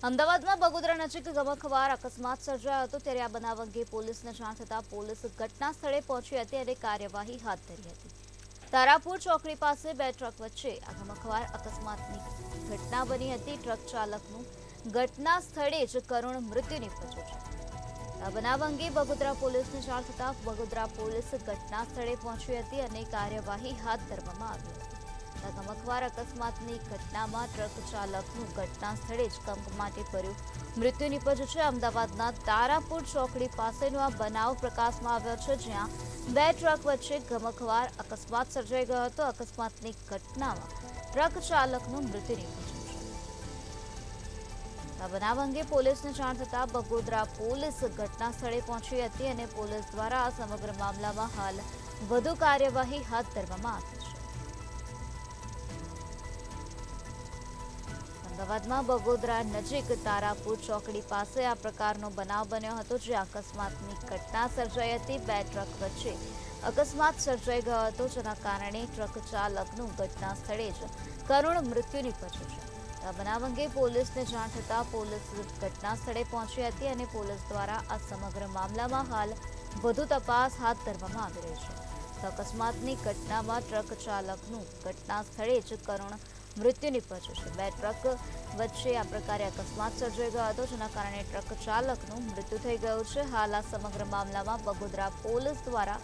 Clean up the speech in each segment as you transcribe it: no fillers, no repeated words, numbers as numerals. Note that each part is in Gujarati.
અમદાવાદમાં બગોદરા નજીક ગમખ્વાર અકસ્માત સર્જાયો હતો ત્યારે આ બનાવ અંગે પોલીસને જાણ થતાં પોલીસ ઘટના સ્થળે પહોંચી હતી અને કાર્યવાહી હાથ ધરી હતી। તારાપુર ચોકડી પાસે બે ટ્રક વચ્ચે આ ગમખ્વાર અકસ્માતની ઘટના બની હતી। ટ્રક ચાલકનું ઘટના સ્થળે જ કરુણ મૃત્યુ નિપજ્યું છે। આ બનાવ અંગે બગોદરા પોલીસને જાણ થતાં બગોદરા પોલીસ ઘટના સ્થળે પહોંચી હતી અને કાર્યવાહી હાથ ધરવામાં આવી હતી। ગમખ્વાર અકસ્માતની ઘટનામાં ટ્રક ચાલકનું ઘટના સ્થળે જ કમકમાટી ભર્યું મૃત્યુ નિપજ્યું છે। અમદાવાદના તારાપુર ચોકડી પાસેનો આ બનાવ પ્રકાશમાં આવ્યો છે, જ્યાં બે ટ્રક વચ્ચે ગમખ્વાર અકસ્માત સર્જાઈ ગયો હતો। અકસ્માતની ઘટનામાં ટ્રક ચાલકનું મૃત્યુ નિપજ્યું છે। આ બનાવ અંગે પોલીસને જાણ થતાં બગોદરા પોલીસ ઘટના સ્થળે પહોંચી હતી અને પોલીસ દ્વારા આ સમગ્ર મામલામાં હાલ વધુ કાર્યવાહી હાથ ધરવામાં આવી છે। અમદાવાદમાં બગોદરા નજીક તારાપુર ચોકડી પાસે આ પ્રકારનો બનાવ બન્યો હતો, જ્યાં અકસ્માતની ઘટના સર્જાઈ હતી। બે ટ્રક વચ્ચે અકસ્માત સર્જાઈ ગયો હતો, જેના કારણે ટ્રક ચાલકનું ઘટના સ્થળે જ કરુણ મૃત્યુ નિપજ્યું છે। આ બનાવ અંગે પોલીસને જાણ થતાં પોલીસ ઘટના સ્થળે પહોંચી હતી અને પોલીસ દ્વારા આ સમગ્ર મામલામાં હાલ વધુ તપાસ હાથ ધરવામાં આવી રહી છે। તો અકસ્માતની ઘટનામાં ટ્રક ચાલકનું ઘટના સ્થળે જ કરુણ મૃત્યુ નિપજ્યું છે। બે ટ્રક વચ્ચે આ પ્રકારે અકસ્માત સર્જાઈ ગયો હતો, જેના કારણે ટ્રક ચાલકનું મૃત્યુ થઈ ગયું છે। હાલ આ સમગ્ર મામલામાં બગોદરા પોલીસ દ્વારા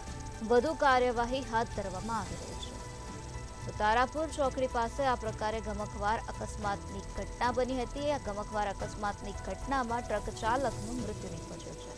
વધુ કાર્યવાહી હાથ ધરવામાં આવી રહી છે। તો તારાપુર ચોકડી પાસે આ પ્રકારે ગમખ્વાર અકસ્માતની ઘટના બની હતી। આ ગમખ્વાર અકસ્માતની ઘટનામાં ટ્રક ચાલકનું મૃત્યુ નિપજ્યું છે।